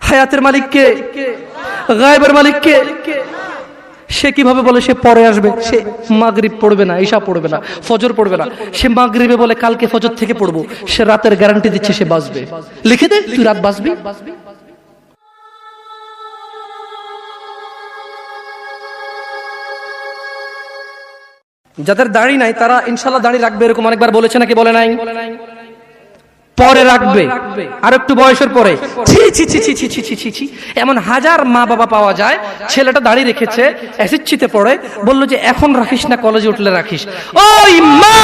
হায়াতের মালিক কে? গায়েবের মালিক কে? সে কিভাবে বলে সে পরে আসবে? সে মাগরিব পড়বে না, ঈশা পড়বে না, ফজর পড়বে না। সে মাগরিবে বলে কালকে ফজর থেকে পড়বো। সে রাতের গ্যারান্টি দিচ্ছে সে বাঁচবে। লিখে দে, তুই রাত বাঁচবি। যাদের দাড়ি নাই তারা ইনশাআল্লাহ দাড়ি রাখবে, এরকম অনেকবার বলেছে নাকি বলে নাই? পরে রাখবে, আর একটু বয়সের পরে। ছি ছি ছি ছি ছি ছি ছি ছি, এমন হাজার মা বাবা পাওয়া যায়, ছেলেটা দাড়ি রেখেছে, এসএসসিতে পড়ে, বললো যে এখন রাখিস না, কলেজে উঠলে রাখিস। ওই মা,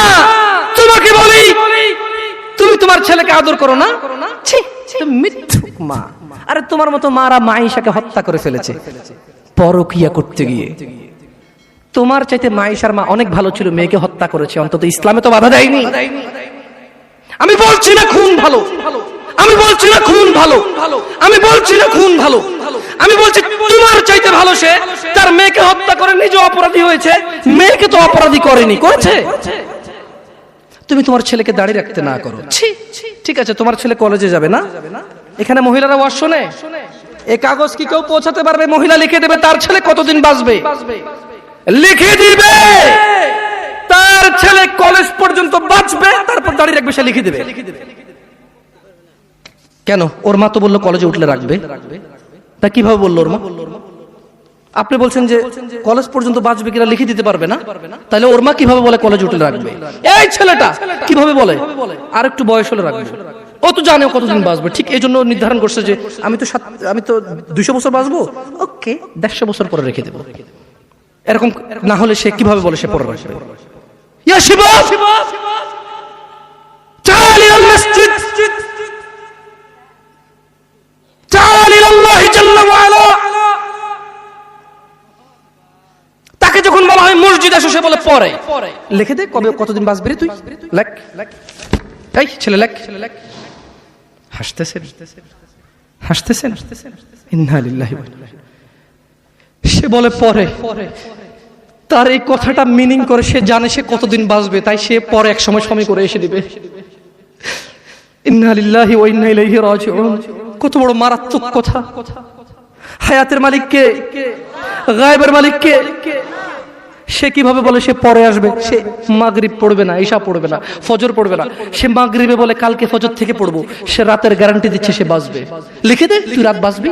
তোমাকে বলি, তুমি তোমার ছেলেকে আদর করো না? ছি, তুমি মিথ্যুক মা। আরে তোমার মতো মারা মাইশাকে হত্যা করে ফেলেছে পরকিয়া করতে গিয়ে। তোমার চাইতে মাইশার মা অনেক ভালো ছিল, মেয়েকে হত্যা করেছে, অন্তত ইসলামে তো বাধা দেয়নি। আমি বলছি না খুন ভালো, আমি বলছি না খুন ভালো, আমি বলছি না খুন ভালো, আমি বলছি তোমার চাইতে ভালো সে তার মেয়েকে হত্যা করে নিজে অপরাধী হয়েছে, মেয়েকে তো অপরাধী করেনি, করেছে। তুমি তোমার ছেলেকে দাঁড়িয়ে রাখতে না করো। ঠিক আছে, তোমার ছেলে কলেজে যাবে না, এখানে মহিলারা ওয়াজ শোনে, এই কাগজ কি কেউ পৌঁছাতে পারবে? মহিলা লিখে দেবে তার ছেলে কতদিন বাঁচবে, লিখে দিবে তার ছেলে কলেজ পর্যন্ত বাঁচবে, তারপর দাঁড়িয়ে রাখবে, সে লিখে দেবে। কেন? ওর মা তো বললো কলেজে উঠলে রাখবে। তা কিভাবে বললো ওর মা? আপনি বলছেন যে কলেজ পর্যন্ত বাঁচবে কিনা লিখে দিতে পারবে না, তাহলে ওর মা কিভাবে বলে কলেজে উঠলে রাখবে? এই ছেলেটা কিভাবে বলে আর একটু বয়স হলে রাখবে? ও তো জানে কতদিন বাঁচবে, ঠিক এই জন্য নির্ধারণ করছে যে আমি তো 200 বছর বাঁচবো, ওকে 150 বছর পরে রেখে দেবো। এরকম না হলে সে কিভাবে বলে সে পরে রাখবে? ইয়া শিবাব, تعال إلى المسجد، تعال إلى الله جل وعلا। তাকে যখন বলা হয় মসজিদ আসো, সে বলে পরে। লিখে দে কবে কতদিন বাঁচবি রে তুই, লেখ। এই ছেলে লেখ। হাসতেছেন, হাসতেছেন। ইন্না লিল্লাহি ওয়া ইন্না ইলাইহি। সে বলে পরে। তার এই কথাটা মিনিং করে সে জানে সে কতদিন বাঁচবে, তাই সে পরে এক সময় করে এসে দিবে। ইন্না লিল্লাহি ওয়া ইন্না ইলাইহি রাজিউন। কত বড় মারাত্মক কথা। হায়াতের মালিক কে? গায়েবের মালিক কে? সে কিভাবে বলে সে পরে আসবে? সে মাগরিব পড়বে না, ঈশা পড়বে না, ফজর পড়বে না। সে মাগরিবে বলে কালকে ফজর থেকে পড়বো। সে রাতের গ্যারান্টি দিচ্ছে সে বাঁচবে। লিখে দে, তুই রাত বাঁচবি।